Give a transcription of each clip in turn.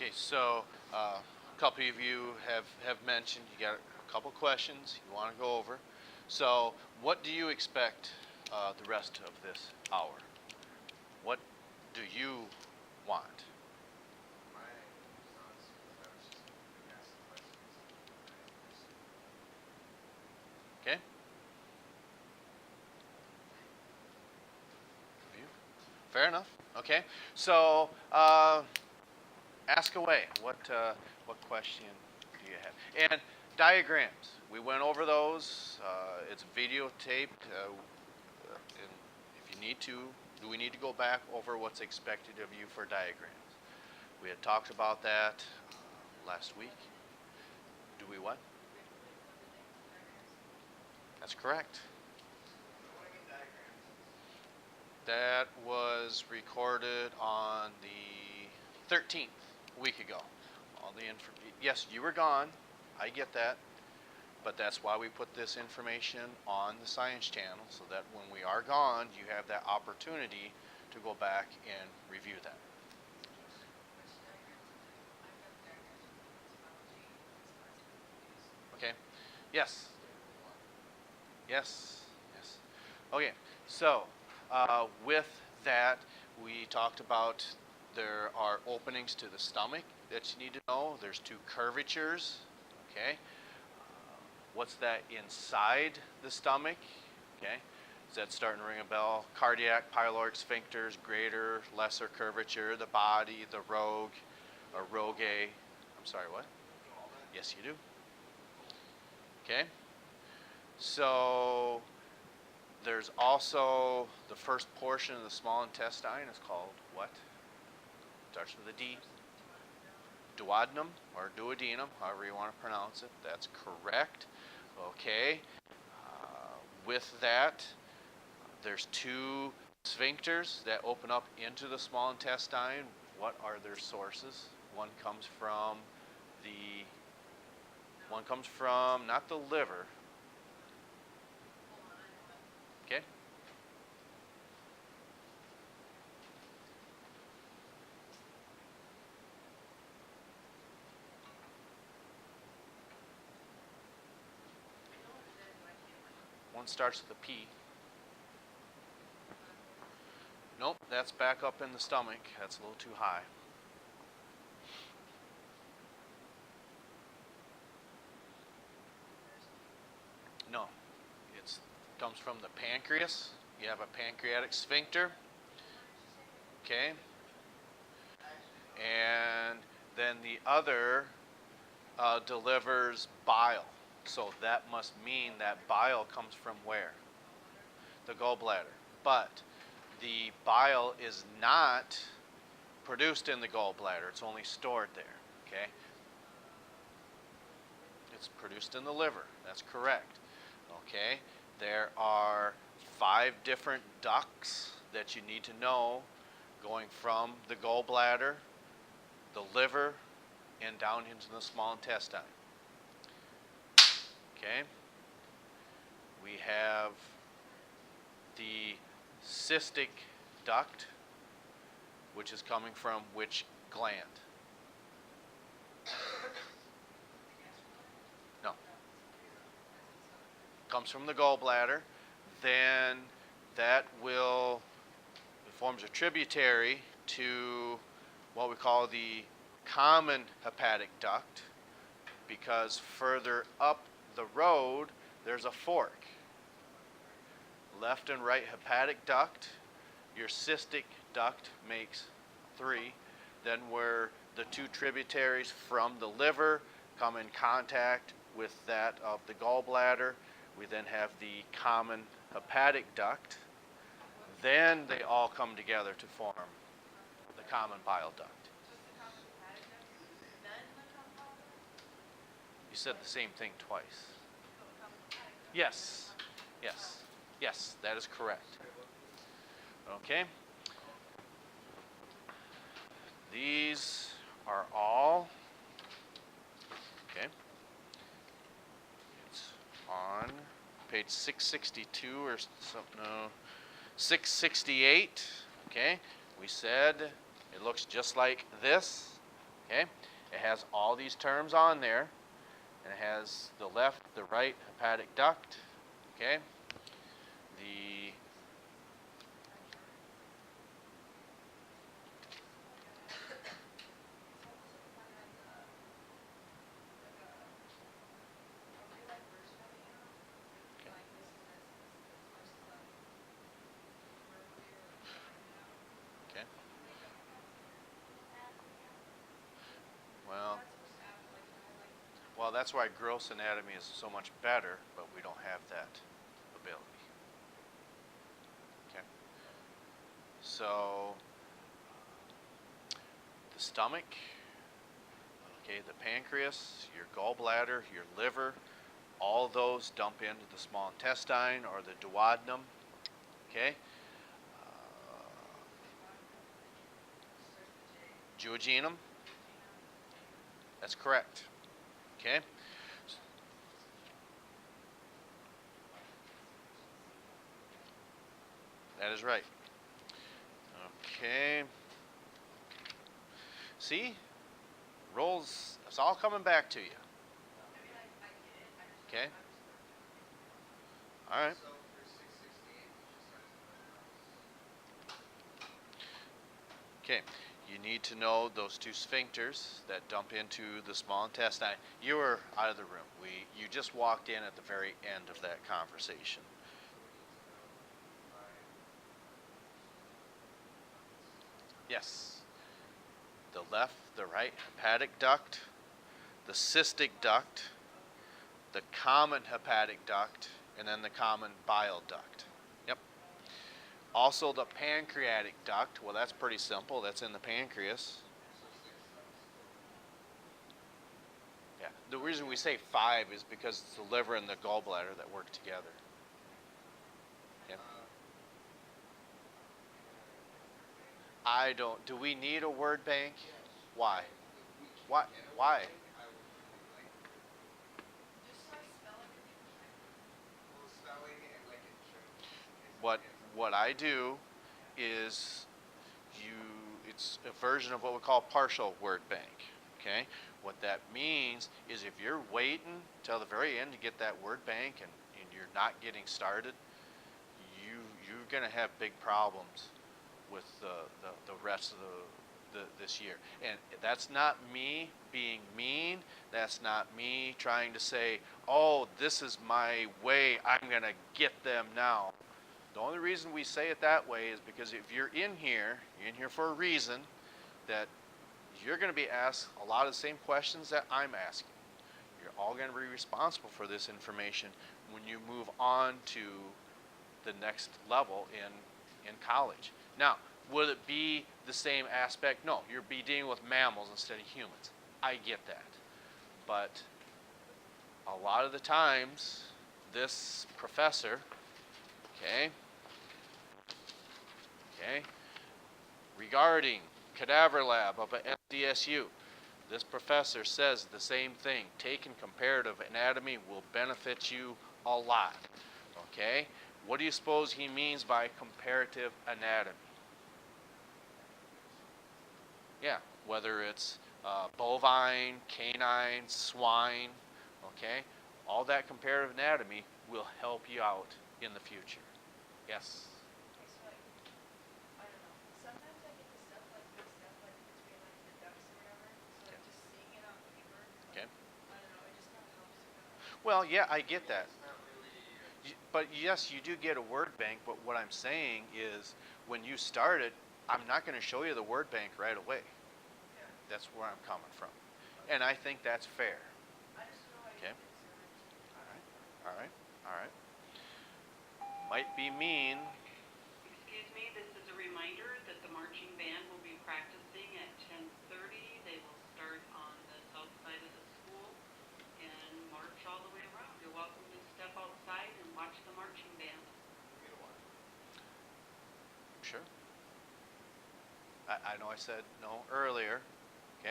Okay, so a couple of you have mentioned you got a couple questions you want to go over. So, what do you expect the rest of this hour? What do you want? Okay? Review? Fair enough. Okay. So, ask away. What question do you have? And diagrams. We went over those. It's videotaped. And if you need to, do we need to go back over what's expected of you for diagrams? We had talked about that last week. Do we what? That's correct. That was recorded on the 13th, a week ago. All the yes, you were gone. I get that. But that's why we put this information on the Science Channel, so that when we are gone, you have that opportunity to go back and review that. Okay. Yes. Yes. Yes. Okay. So, with that, we talked about there are openings to the stomach that you need to know. There's two curvatures. Okay. What's that inside the stomach? Okay. Is that starting to ring a bell? Cardiac, pyloric sphincters, greater, lesser curvature, the body, the rogue, or rogae. I'm sorry, what? Yes, you do. Okay. So there's also the first portion of the small intestine is called what? Starts with a D. Duodenum or duodenum, however you want to pronounce it. That's correct. Okay. With that, there's two sphincters that open up into the small intestine. What are their sources? One comes from not the liver. Okay. One starts with a P. Nope, that's back up in the stomach. That's a little too high. No, it comes from the pancreas. You have a pancreatic sphincter. Okay. And then the other delivers bile. So that must mean that bile comes from where? The gallbladder. But the bile is not produced in the gallbladder. It's only stored there. Okay? It's produced in the liver. That's correct. Okay? There are 5 different ducts that you need to know going from the gallbladder, the liver, and down into the small intestine. Okay? We have the cystic duct, which is coming from which gland? No. Comes from the gallbladder. Then that forms a tributary to what we call the common hepatic duct, because further up the road there's a fork. Left and right hepatic duct, your cystic duct makes 3. Then where the 2 tributaries from the liver come in contact with that of the gallbladder, we then have the common hepatic duct. Then they all come together to form the common bile duct. You said the same thing twice. Yes, yes, yes, that is correct. Okay. These are all, okay, it's on page 662 or something, no, 668, okay. We said it looks just like this. Okay? It has all these terms on there, and it has the left, the right hepatic duct. Okay? The okay. Well, well, that's why gross anatomy is so much better, but we don't have that ability. Okay. So the stomach, okay, the pancreas, your gallbladder, your liver, all those dump into the small intestine or the duodenum. Okay. Duodenum. That's correct. Okay. That is right. Okay. See? Rolls, it's all coming back to you. Okay. All right. Okay. You need to know those two sphincters that dump into the small intestine. You were out of the room. You just walked in at the very end of that conversation. Yes. The left, the right hepatic duct, the cystic duct, the common hepatic duct, and then the common bile duct. Yep. Also the pancreatic duct. Well, that's pretty simple. That's in the pancreas. Yeah. The reason we say 5 is because it's the liver and the gallbladder that work together. Yep. I don't. Do we need a word bank? Why? Why? Why? What what I do is you it's a version of what we call partial word bank. Okay? What that means is if you're waiting till the very end to get that word bank and you're not getting started, you're gonna have big problems with the rest of this year. And that's not me being mean. That's not me trying to say, oh, this is my way. I'm going to get them now. The only reason we say it that way is because if you're in here for a reason that you're going to be asked a lot of the same questions that I'm asking. You're all going to be responsible for this information when you move on to the next level in college. Now, would it be the same aspect? No, you'll be dealing with mammals instead of humans. I get that. But a lot of the times, this professor, okay, regarding cadaver lab up at SDSU, this professor says the same thing. Taking comparative anatomy will benefit you a lot. Okay? What do you suppose he means by comparative anatomy? Yeah, whether it's bovine, canine, swine, okay? All that comparative anatomy will help you out in the future. Yes? Okay. Well, yeah, I get that. But yes, you do get a word bank, but what I'm saying is when you start it, I'm not going to show you the word bank right away. That's where I'm coming from. And I think that's fair. Okay? All right. All right. All right. Might be mean. Excuse me, this is a reminder that the marching band will be practicing at 10:30. They will start on the south side of the school and march all the way around. You're welcome to step outside and watch the marching band. Sure. I know I said no earlier. Okay.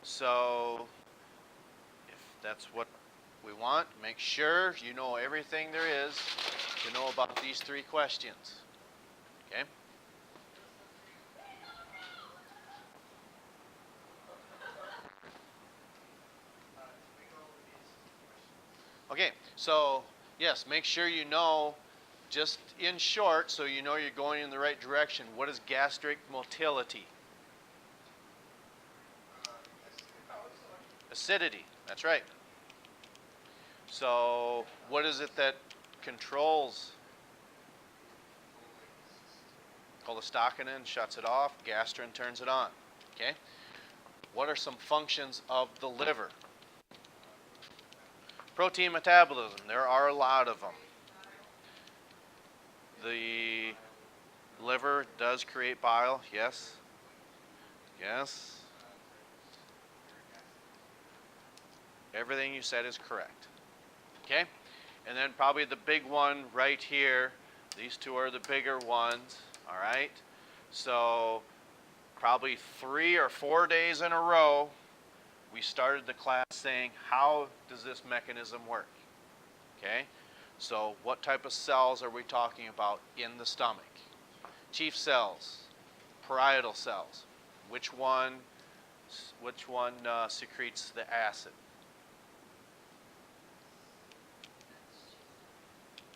So if that's what we want, make sure you know everything there is to know about these 3 questions. Okay? So, yes, make sure you know, just in short, so you know you're going in the right direction, what is gastric motility? Acidity, that's right. So, what is it that controls cholestochinin? Shuts it off, gastrin turns it on. Okay? What are some functions of the liver? Protein metabolism, there are a lot of them. The liver does create bile, yes. Yes. Everything you said is correct. Okay? And then probably the big one right here. These two are the bigger ones. All right? So probably 3 or 4 days in a row, we started the class saying, how does this mechanism work? Okay? So what type of cells are we talking about in the stomach? Chief cells, parietal cells. Which one secretes the acid?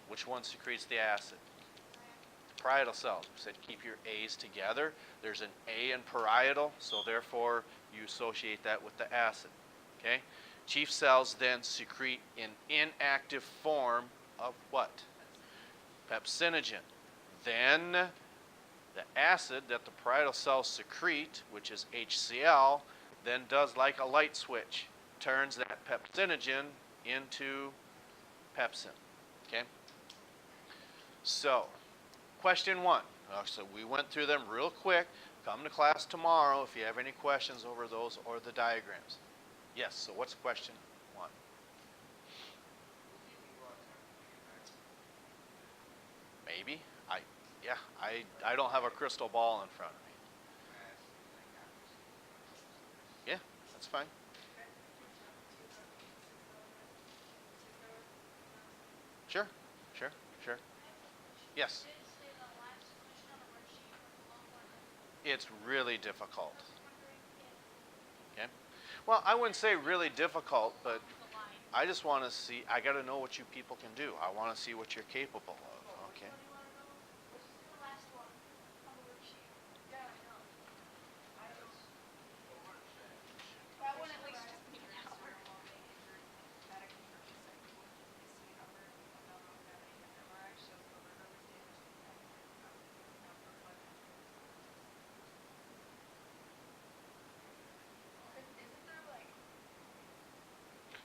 Which one secretes the acid? Parietal cells. We said keep your A's together. There's an A in parietal, so therefore you associate that with the acid. Okay? Chief cells then secrete an inactive form of what? Pepsinogen. Then the acid that the parietal cells secrete, which is HCl, then does like a light switch, turns that pepsinogen into pepsin. Okay? So, question 1. So we went through them real quick. Come to class tomorrow if you have any questions over those or the diagrams. Yes, so what's question 1? Maybe. I don't have a crystal ball in front of me. Yeah, that's fine. Sure, sure, sure. Yes. It's really difficult. Okay. Well, I wouldn't say really difficult, but I just want to see, I got to know what you people can do. I want to see what you're capable of. Okay.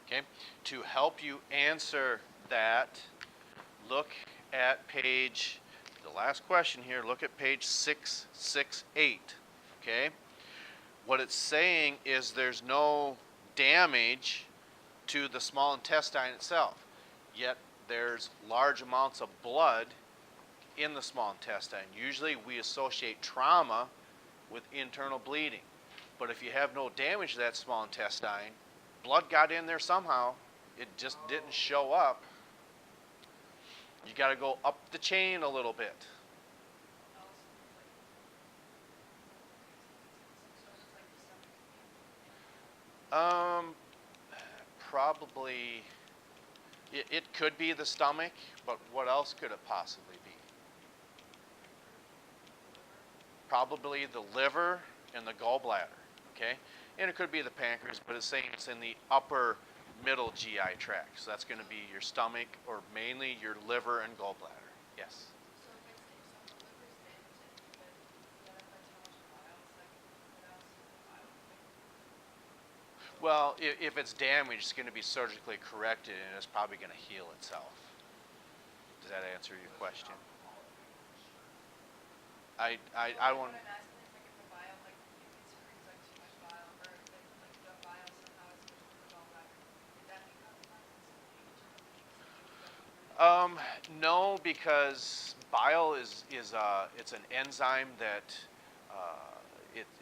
Okay. To help you answer that, look at page, the last question here, look at page 668. Okay. What it's saying is there's no damage to the small intestine itself, yet there's large amounts of blood in the small intestine. Usually we associate trauma with internal bleeding. But if you have no damage to that small intestine, blood got in there somehow, it just didn't show up. You got to go up the chain a little bit. Um, Probably, it could be the stomach, but what else could it possibly be? Probably the liver and the gallbladder, okay? And it could be the pancreas, but it's saying it's in the upper middle GI tract. So that's going to be your stomach or mainly your liver and gallbladder. Yes. Well, if it's damaged, it's going to be surgically corrected and it's probably going to heal itself. Does that answer your question? I want. No, because bile is it's an enzyme that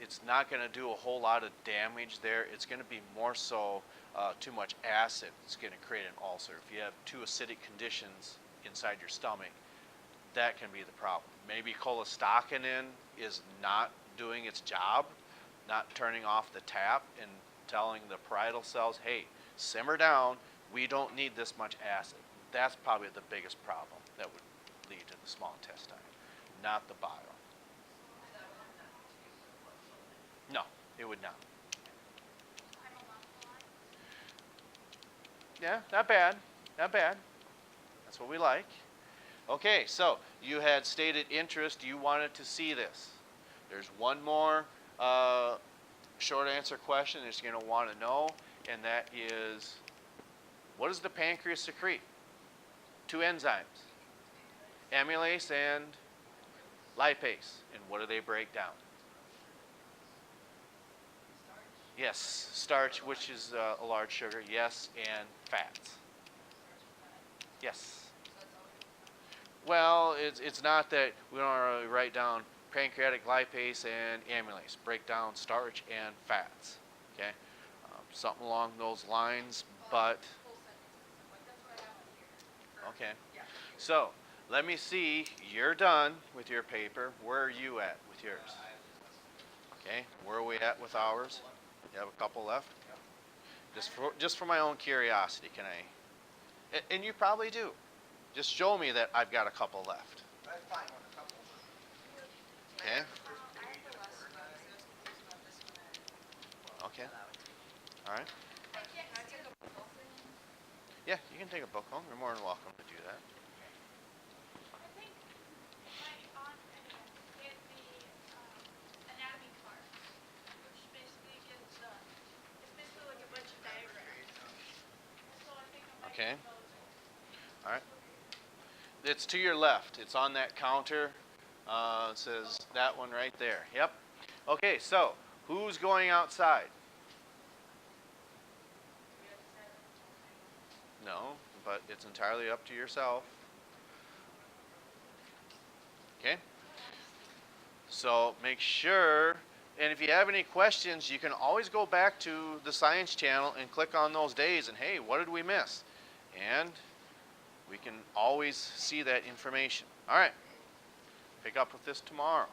it's not going to do a whole lot of damage there. It's going to be more so too much acid. It's going to create an ulcer. If you have too acidic conditions inside your stomach, that can be the problem. Maybe cholestochinin is not doing its job, not turning off the tap and telling the parietal cells, hey, simmer down. We don't need this much acid. That's probably the biggest problem that would lead to the small intestine, not the bile. No, it would not. Yeah, not bad. Not bad. That's what we like. Okay, so you had stated interest. You wanted to see this. There's one more short answer question that you're going to want to know, and that is, what does the pancreas secrete? Two enzymes, amylase and lipase. And what do they break down? Yes, starch, which is a large sugar. Yes, and fats. Yes. Well, it's not that we don't really write down pancreatic lipase and amylase. Break down starch and fats. Okay, something along those lines. But okay, so let me see. You're done with your paper. Where are you at with yours? Okay, where are we at with ours? You have a couple left. Just for my own curiosity, can I? And you probably do. Just show me that I've got a couple left. Okay. Okay. All right. Yeah, you can take a book home. You're more than welcome to do that. I think my aunt gave me anatomy cards, which basically gives it's basically like a bunch of diagrams. So I think I might Okay. get those. All right. It's to your left. It's on that counter. It says that one right there. Yep. Okay, so who's going outside? No, but it's entirely up to yourself. Okay? So make sure, and if you have any questions, you can always go back to the Science Channel and click on those days and, hey, what did we miss? And we can always see that information. All right. Pick up with this tomorrow.